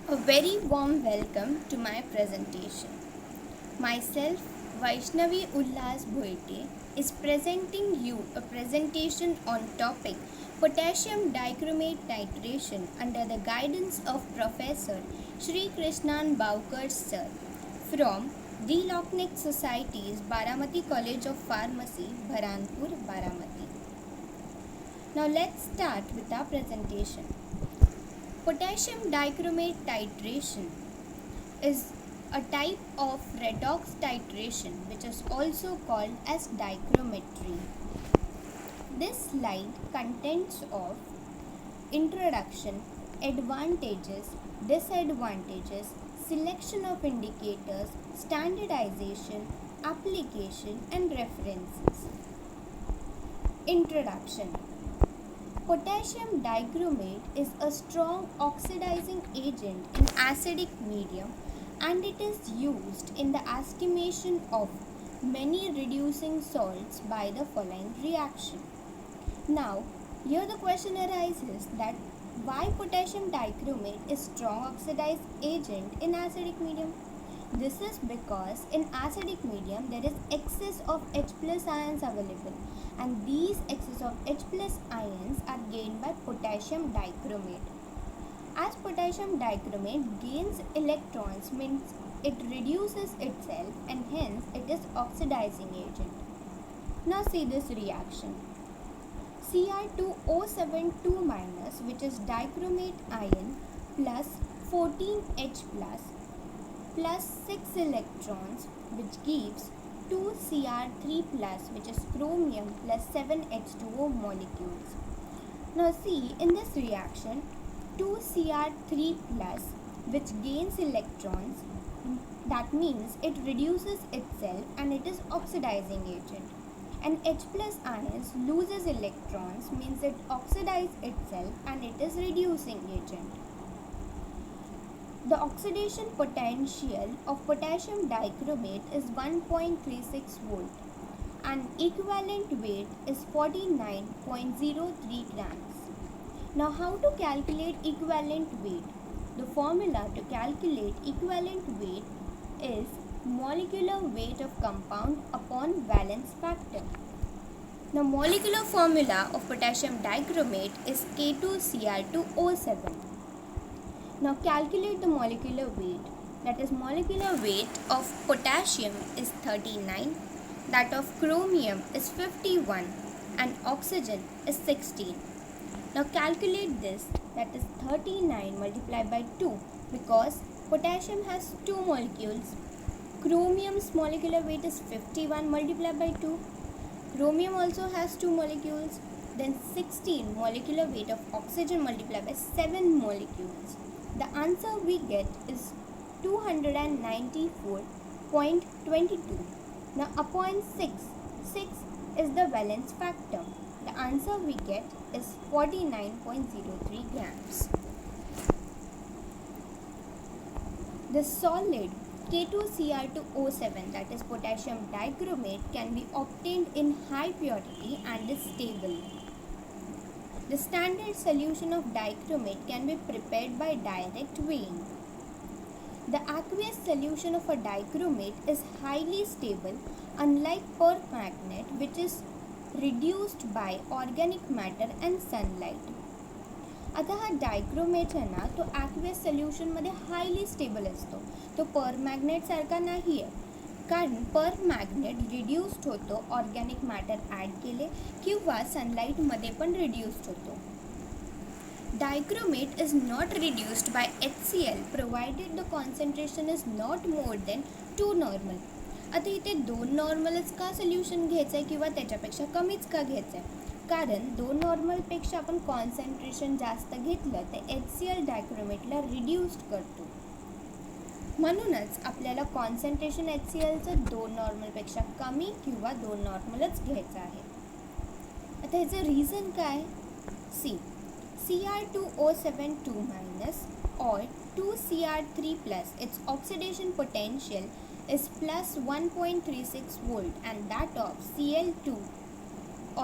A very warm welcome to my presentation. Myself, Vaishnavi Ullas Bhoite, is presenting you a presentation on topic potassium dichromate titration under the guidance of Professor Shri Krishnan Baukar sir from the Lochnick Society's Baramati College of Pharmacy, Bharanpur, Baramati. Now let's start with our presentation. Potassium dichromate titration is a type of redox titration which is also called as dichrometry. This slide contains of introduction, advantages, disadvantages, selection of indicators, standardization, application and references. Introduction. Potassium dichromate is a strong oxidizing agent in acidic medium and it is used in the estimation of many reducing salts by the following reaction. Now, here the question arises that why potassium dichromate is strong oxidized agent in acidic medium? This is because in acidic medium there is excess of H plus ions available and these excess of H plus ions are gained by potassium dichromate. As potassium dichromate gains electrons means it reduces itself and hence it is oxidizing agent. Now see this reaction. Cr2O7 minus which is dichromate ion plus 14H plus 6 electrons which gives 2Cr3 plus which is chromium plus 7H2O molecules. Now see in this reaction 2Cr3 plus which gains electrons, that means it reduces itself and it is oxidizing agent, and H plus ions loses electrons means it oxidizes itself and it is reducing agent. The oxidation potential of potassium dichromate is 1.36 volt and equivalent weight is 49.03 grams. Now how to calculate equivalent weight? The formula to calculate equivalent weight is molecular weight of compound upon valence factor. The molecular formula of potassium dichromate is K2Cr2O7. Now calculate the molecular weight. That is molecular weight of potassium is 39, that of chromium is 51 and oxygen is 16. Now calculate this, that is 39 multiplied by 2 because potassium has 2 molecules. Chromium's molecular weight is 51 multiplied by 2. Chromium also has 2 molecules. Then 16 molecular weight of oxygen multiplied by 7 molecules. The answer we get is 294.22. Now upon 6 is the valence factor. The answer we get is 49.03 grams. The solid K2Cr2O7, that is potassium dichromate, can be obtained in high purity and is stable. The standard solution of dichromate can be prepared by direct weighing. The aqueous solution of a dichromate is highly stable unlike permanganate which is reduced by organic matter and sunlight. आता हा dichromate आहे ना तो aqueous सोल्युशनमध्ये highly stable असतो, तो परमॅग्नेट सारखा नाही आहे कारण परमॅग्नेट रिड्यूस्ड होतो ऑर्गॅनिक मॅटर ॲड केले किंवा सनलाईटमध्ये पण रिड्यूस्ड होतो. Dichromate is not reduced by HCl provided the concentration is not more than 2 normal. आता इथे 2 नॉर्मलच का सोल्युशन घ्यायचं आहे किंवा त्याच्यापेक्षा कमीच का घ्यायचं आहे? कारण 2 नॉर्मलपेक्षा आपण कॉन्सन्ट्रेशन जास्त घेतलं तर HCl डायक्रोमेटला रिड्यूस्ड करतो. म्हणूनच आपल्याला कॉन्सन्ट्रेशन HClचं 2 नॉर्मलपेक्षा कमी किंवा 2 नॉर्मलच घ्यायचं आहे. आता ह्याचं रिझन काय? सी Cr2O7 minus or 2Cr3 plus its oxidation potential is plus 1.36 volt and that of Cl2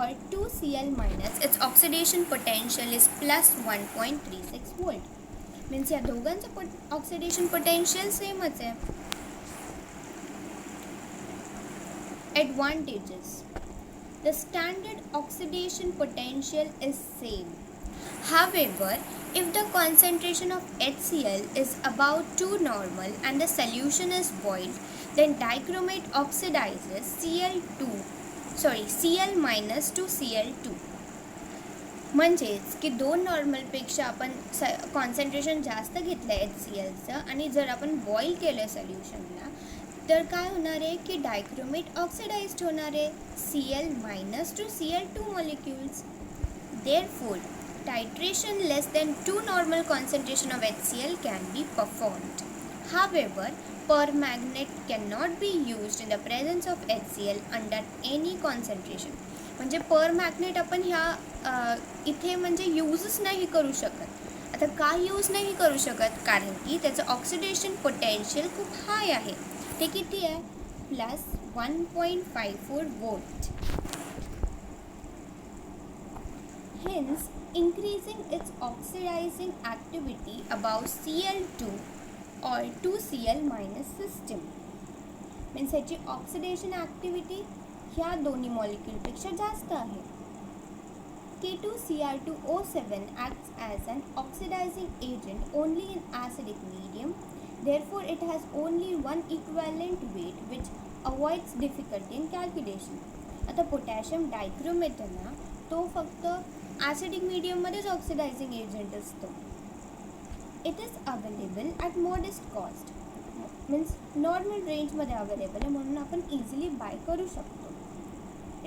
or 2Cl minus its oxidation potential is plus 1.36 volt. Means या दोघांचं ऑक्सिडेशन पोटेन्शियल सेमच आहे. Advantages. The standard oxidation potential is same. However, if the concentration of HCl is about 2 normal and the solution is boiled, then dichromate oxidizes Cl minus to Cl2. म्हणजेच की 2 नॉर्मलपेक्षा आपण concentration जास्त घेतलं आहे HClचं आणि जर आपण बॉईल केलं सोल्युशनला तर काय होणार आहे की डायक्रोमेट ऑक्सिडाइज्ड होणार आहे Cl minus to Cl2 molecules. Therefore, titration less than 2 normal concentration of HCl can be performed. However, permanganate cannot be used in the presence of HCl under any concentration. म्हणजे परमॅग्नेट आपण ह्या इथे म्हणजे यूजच नाही करू शकत. आता का यूज नाही करू शकत? कारण की त्याचं ऑक्सिडेशन पोटेन्शियल खूप हाय आहे. ते किती आहे? Plus 1.54 volt. Hence, increasing its oxidizing activity above Cl2 or 2Cl minus system. Means ह्याची ऑक्सिडेशन ॲक्टिव्हिटी ह्या दोन्ही मॉलिक्यूलपेक्षा जास्त आहे. K2Cr2O7 acts as an oxidizing agent only in acidic medium. Therefore, it has only one equivalent weight which avoids difficulty in calculation. आता potassium dichromate आहे ना, तो फक्त ॲसिडिक मीडियममध्येच ऑक्सिडायझिंग एजंट असतो. It is available at modest cost. Means normal रेंजमध्ये available आहे म्हणून आपण इझिली बाय करू शकतो.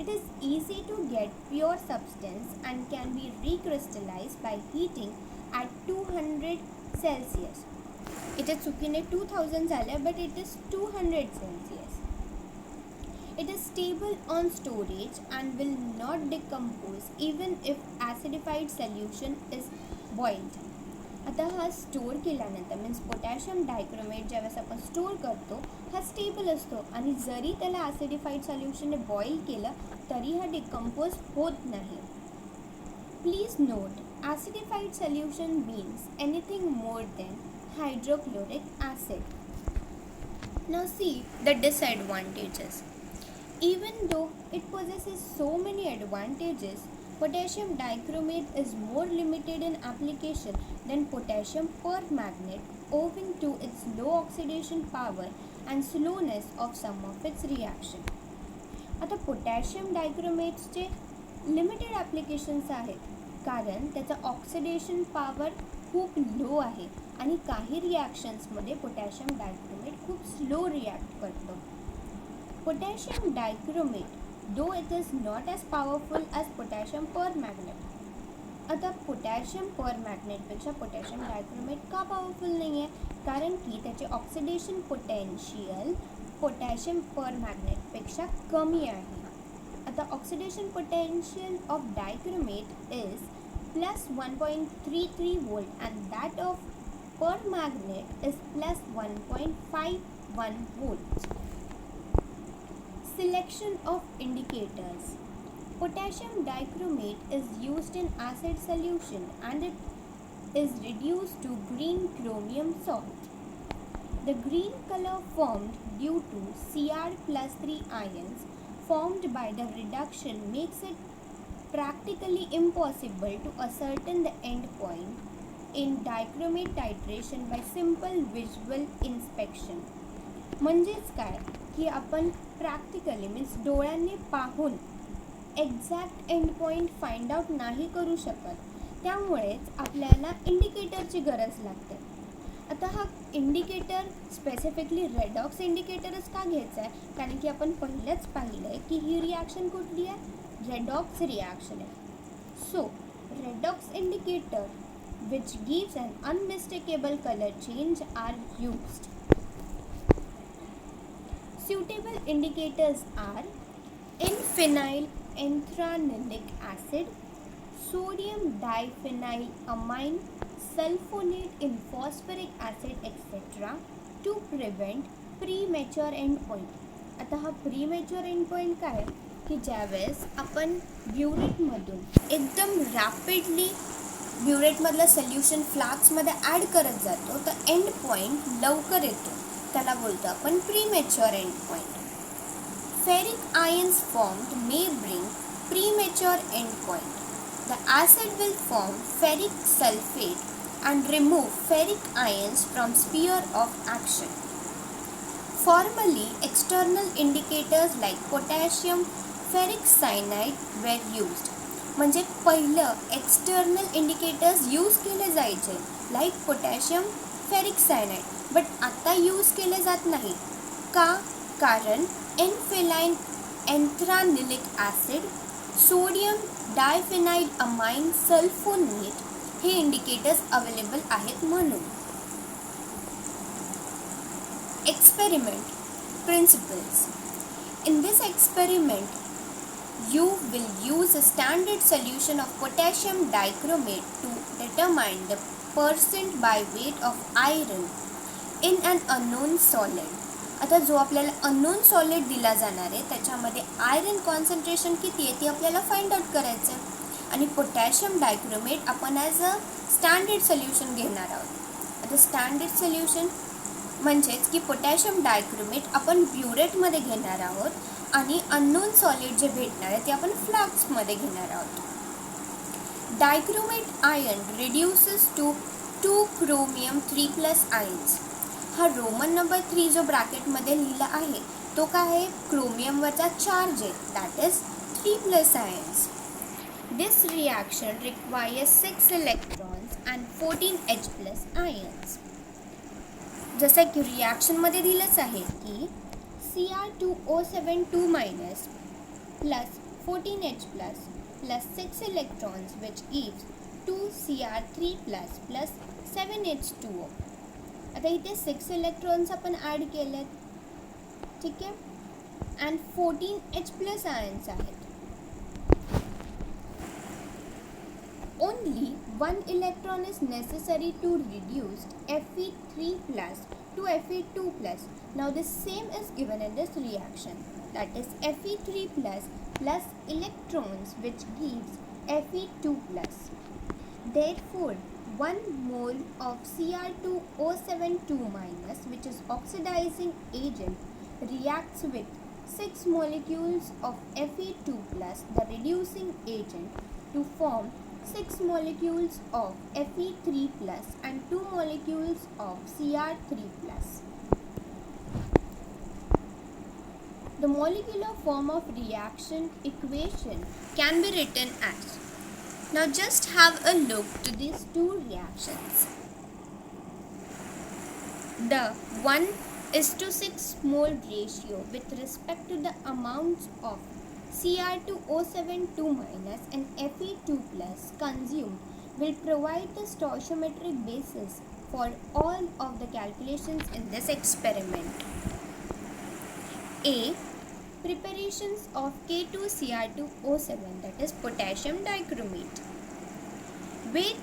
It is easy to get pure substance and can be recrystallized by heating at 200 Celsius. इथे चुकीने 2000 झालं but it is 200 Celsius. It is stable on storage and will not decompose even if acidified solution is boiled. आता हा store केल्यानंतर means potassium dichromate ज्यावेळेस आपण store करतो हा स्टेबल असतो आणि जरी त्याला ॲसिडिफाईड सोल्युशनने बॉईल केलं तरी हा डिकम्पोज होत नाही. Please note, acidified solution means anything more than hydrochloric acid. Now see the disadvantages. Even though it possesses so many advantages, potassium dichromate is more limited in application than potassium permanganate owing to its low oxidation power and slowness of some of its reaction. आता potassium डायक्रोमेट्सचे limited applications आहेत कारण त्याचा oxidation power खूप लो आहे आणि काही रिॲक्शन्समध्ये potassium dichromate खूप slow react करतो. Potassium dichromate, though it is not as powerful as potassium permanganate. आता पोटॅशियम परमॅग्नेटपेक्षा पोटॅशियम डायक्रोमेट का पॉवरफुल नाही आहे? कारण की त्याचे ऑक्सिडेशन पोटेन्शियल पोटॅशियम परमॅग्नेटपेक्षा कमी आहे. आता oxidation potential of dichromate is plus 1.33 volt and that of permanganate is plus 1.51 volts. Selection of indicators. Potassium dichromate is used in acid solution and it is reduced to green chromium salt. The green color formed due to Cr+3 ions formed by the reduction makes it practically impossible to ascertain the end point in dichromate titration by simple visual inspection. म्हणजेच काय की आपण practically means डोळ्यांनी पाहून exact and point find out नाही करू शकत. त्यामुळेच आपल्याला इंडिकेटरची गरज लागते. आता हा इंडिकेटर स्पेसिफिकली रेडॉक्स इंडिकेटरच का घ्यायचा आहे? कारण की आपण पहिलेच पाहिलं आहे की ही रिॲक्शन कुठली आहे? रेडॉक्स रिॲक्शन आहे. So redox indicator which gives an unmistakable colour change are used. Suitable indicators are N-phenyl ethranilic acid, sodium diphenylamine, sulfonate in phosphoric acid etc. to prevent premature endpoint. आता हा premature endpoint काय की ज्यावेळेस आपण ब्युरेटमधून एकदम rapidly ब्युरेटमधलं solution फ्लास्कमध्ये add करत जातो तर एंड पॉईंट लवकर येतो, त्याला बोलतो आपण premature and point. Ferric ions formed may bring premature and point. The acid will form ferric sulfate and remove ferric ions from sphere of action. Formerly, external indicators like potassium ferric cyanide were used. म्हणजे पहिलं external indicators use केले जायचे like potassium ferric cyanide, but आता use केले जात नाही. का? कारण एनफेलाइन एन्थ्रानिलिक ॲसिड, सोडियम डायफेनाइड अमाइन सल्फोनेट हे इंडिकेटर्स अवेलेबल आहेत म्हणून. Experiment principles. In this experiment, you will use a standard solution of potassium dichromate to determine the percent by weight of iron in an unknown solid. आता जो आपल्याला unknown solid दिला जाणार आहे त्याच्यामध्ये iron concentration किती आहे ती आपल्याला फाइंड आउट करायचं आहे. आणि पोटॅशियम डायक्रोमेट आपण ॲज अ स्टँडर्ड सोल्युशन घेणार आहोत. आता स्टँडर्ड सोल्युशन म्हणजेच की पोटॅशियम डायक्रोमेट आपण ब्युरेटमध्ये घेणार आहोत आणि अननोन सॉलिड जे भेटणार आहे ते आपण फ्लास्कमध्ये घेणार आहोत. Dichromate ion reduces to 2 chromium 3+ ions. हा रोमन नंबर 3 जो ब्रॅकेटमध्ये लिहिला आहे तो काय आहे, क्रोमियमवरचा चार्ज आहे, that is 3+ ions. This reaction requires 6 electrons and 14 H+ ions. जसं की रिॲक्शनमध्ये दिलंच आहे की Cr2O7 2- plus 14H+ plus 6 electrons which gives 2Cr3+ plus 7H2O. आता इथे 6 इलेक्ट्रॉन्स आपण ॲड केलेत, ठीक आहे, अँड 14H+ आयन्स आहेत. Only 1 electron is necessary to reduce Fe3+ to Fe2+. Now the same is given in this reaction, that is Fe3+ plus electrons which gives Fe2+. Therefore, 1 mole of Cr2O7 2- which is oxidizing agent reacts with 6 molecules of Fe2+, the reducing agent, to form 6 molecules of Fe3+ and 2 molecules of Cr3+. The molecular form of reaction equation can be written as. Now just have a look to these two reactions. The 1:6 mole ratio with respect to the amounts of Cr2O7 2- and Fe2+ consumed will provide the stoichiometric basis for all of the calculations in this experiment. A. Preparations of K2Cr2O7, that is potassium dichromate. Weigh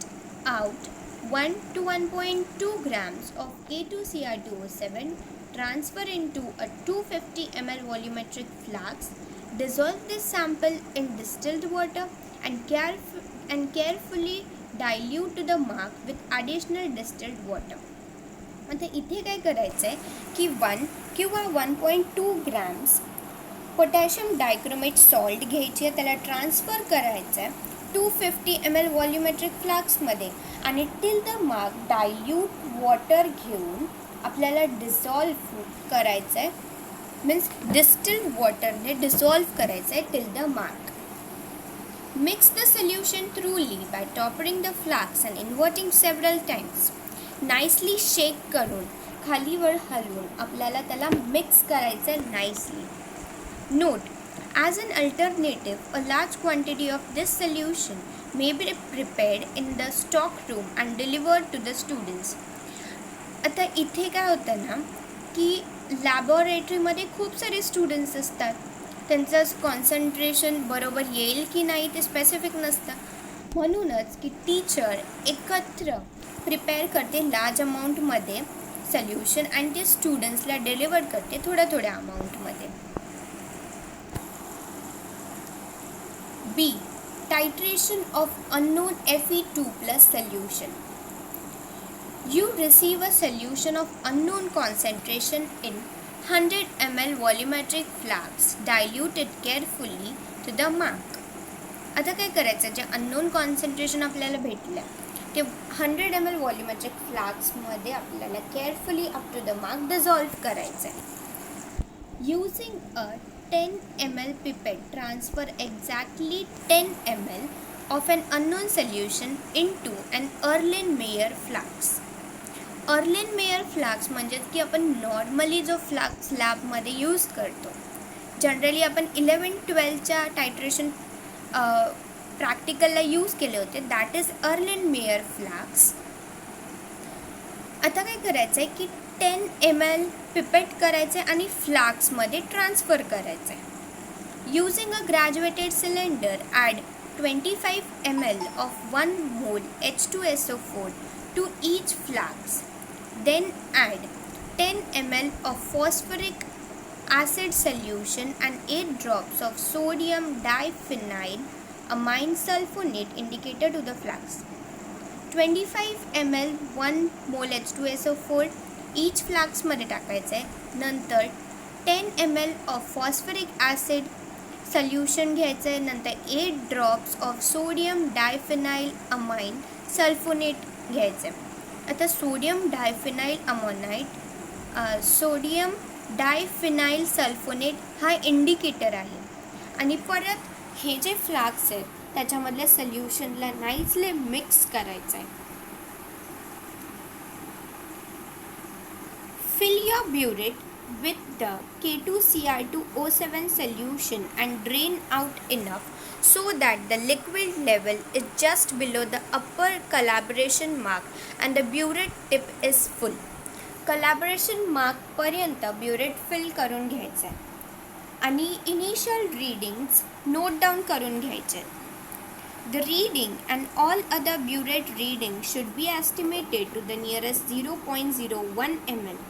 out 1 to 1.2 grams of K2Cr2O7, transfer into a 250 ml volumetric flask, dissolve this sample in distilled water and carefully dilute to the mark with additional distilled water. आता इथे काय करायचं आहे की 1 किंवा 1.2 grams potassium dichromate salt घ्यायची आहे, त्याला ट्रान्सफर करायचं आहे 250 ml व्हॉल्युमेट्रिक फ्लास्कमध्ये आणि till the mark dilute water घेऊन आपल्याला डिसॉल्व करायचं आहे, मीन्स डिस्टिल्ड वॉटरने डिसॉल्व करायचं आहे till the mark. Mix the solution thoroughly by stoppering the flask and inverting several times. Nicely shake करून खालीवर हलवून आपल्याला त्याला मिक्स करायचं आहे nicely. Note, as an alternative, a large quantity of this solution may be prepared in the stock room and delivered to the students. आता इथे काय होतं ना की लॅबोरेटरीमध्ये खूप सारे स्टुडंट्स असतात, त्यांचं कॉन्सन्ट्रेशन बरोबर येईल की नाही ते स्पेसिफिक नसतं, म्हणूनच की टीचर एकत्र प्रिपेअर करते लार्ज अमाऊंटमध्ये सोल्युशन आणि ते स्टुडंट्सला डिलिव्हर करते थोड्या थोड्या अमाऊंटमध्ये. B. Titration of unknown Fe2 plus solution. You receive a solution of unknown concentration in 100 ml volumetric flask. Dilute it carefully to the mark. आता काय करायचं, जे अननोन कॉन्सन्ट्रेशन आपल्याला भेटलं ते 100 ml व्हॉल्यूमेट्रिक फ्लास्कमध्ये आपल्याला carefully up to the mark dissolve करायचं आहे. Using a 10 ml pipette, transfer exactly 10 ml of an unknown solution into an Erlenmeyer flask. Erlenmeyer flask म्हणजेच की आपण नॉर्मली जो फ्लास्क लॅबमध्ये यूज करतो, जनरली आपण 11-12च्या टायट्रेशन प्रॅक्टिकलला यूज केले होते, दॅट इज Erlenmeyer फ्लास्क. आता काय करायचं आहे की 10 ml पिपेट करायचे आणि फ्लास्कमध्ये ट्रान्सफर करायचे. Using a graduated cylinder, add 25 ml of 1 mole H2SO4 to each flask. Then add 10 ml of phosphoric acid solution and 8 drops of sodium diphenyl amine sulfonate indicator to the flask. 25 ml 1 mole H2SO4 each फ्लास्कमध्ये टाकायचं आहे. नंतर 10 ml of phosphoric acid solution घ्यायचं आहे. नंतर 8 drops of sodium diphenyl amine sulfonate घ्यायचं आहे. आता sodium diphenyl sulfonate हा इंडिकेटर आहे. आणि परत हे जे फ्लास्क आहेत त्याच्यामधल्या सोल्युशनला नाईसली मिक्स करायचं आहे. Fill your burette with the K2Cr2O7 solution and drain out enough so that the liquid level is just below the upper calibration mark and the burette tip is full. Calibration mark पर्यंत burette fill करून घ्यायचं आहे आणि initial readings note down करून घ्यायचे. The reading and all other burette readings should be estimated to the nearest 0.01 ml.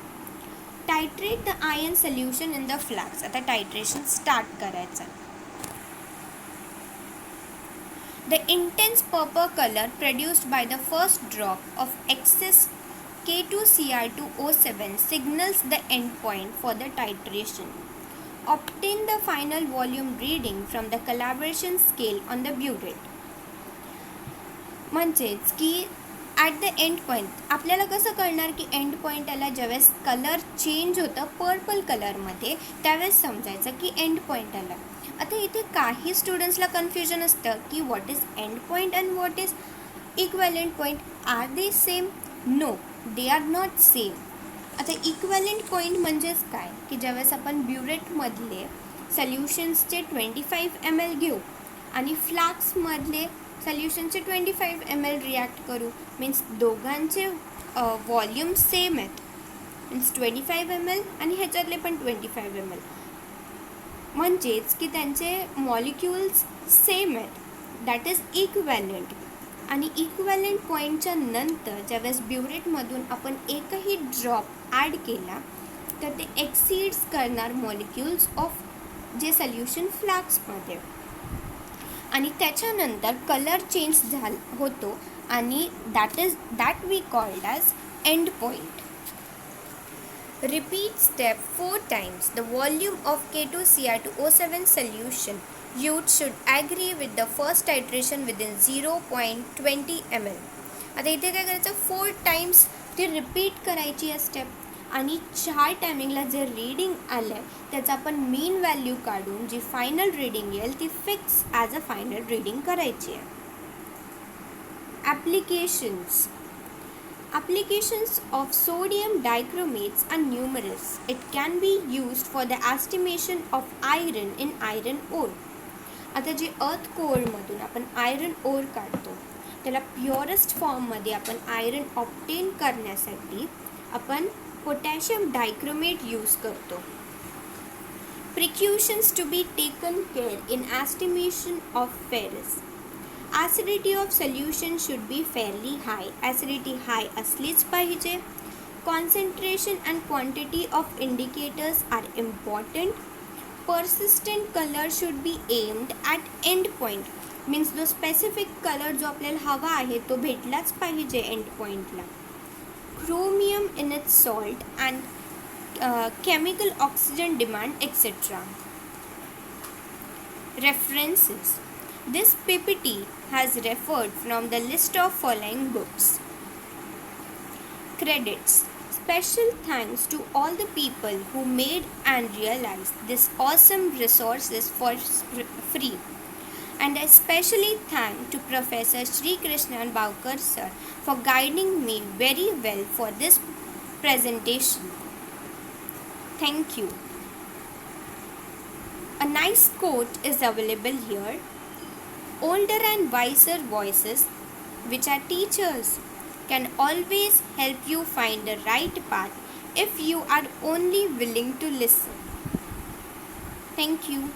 Titrate the iron solution in the flask. आता टायट्रेशन start करायचं. The intense purple color produced by the first drop of excess K2Cr2O7 signals the end point for the titration. Obtain the final volume reading from the calibration scale on the burette. म्हणजेच की at the end point आपल्याला कसं कळणार की and पॉईंटला ज्यावेळेस colour change होतं purple कलरमध्ये त्यावेळेस समजायचं की एंड पॉईंट आला. आता इथे काही स्टुडंट्सला कन्फ्युजन असतं की what is end point and what is equivalent point. Are they same? No, they are not same. आता इक्वॅलेंट पॉईंट म्हणजेच काय की ज्यावेळेस आपण ब्युरेटमधले सोल्युशन्सचे 25 ml घेऊ आणि फ्लास्कमधले सोल्युशनचे 25 ml रिॲक्ट करू, मीन्स दोघांचे व्हॉल्यूम सेम आहेत, मीन्स 25 ml आणि ह्याच्यातले पण 25 ml, म्हणजेच की त्यांचे मॉलिक्युल्स सेम आहेत, दॅट इज इक्वॅलेंट. आणि इक्वॅलेंट पॉईंटच्या नंतर ज्यावेळेस ब्युरेटमधून आपण एकही ड्रॉप ॲड केला तर ते एक्सीड्स करणार मॉलिक्युल्स ऑफ जे सोल्युशन फ्लास्कमध्ये आणि त्याच्यानंतर कलर चेंज होतो आणि that we called as end point. Repeat step 4 times. The volume of K2Cr2O7 solution used should agree with the first titration within 0.20 ml. आता इथे काय करायचं, 4 times ती रिपीट करायची आहे स्टेप आणि 4 टायमिंगला जे रीडिंग आलं आहे त्याचं आपण मीन व्हॅल्यू काढून जी फायनल रीडिंग येईल ती fix as a final reading करायची आहे. Applications of sodium dichromates are numerous. It can be used for the estimation of iron in iron ore. आता जे अर्थ कोअरमधून आपण आयरन ओर काढतो त्याला प्युअरेस्ट फॉर्ममध्ये आपण आयरन ऑब्टेन करण्यासाठी आपण पोटॅशियम डायक्रोमेट यूज करतो. Precautions to be taken care in estimation of ferrous. Acidity of solution should be fairly high. Acidity high असलीच पाहिजे. Concentration and quantity of indicators are important. Persistent color should be aimed at end point. Means जो specific colour जो आपल्याला हवा आहे तो भेटलाच पाहिजे and पॉईंटला. Chromium in its salt and chemical oxygen demand, etc. References. This PPT has referred from the list of following books. Credits. Special thanks to all the people who made and realized this awesome resources for free. And I especially thank to Professor Sri Krishnan Baukar sir for guiding me very well for this presentation. Thank you. A nice quote is available here. Older and wiser voices, which are teachers, can always help you find the right path if you are only willing to listen. Thank you.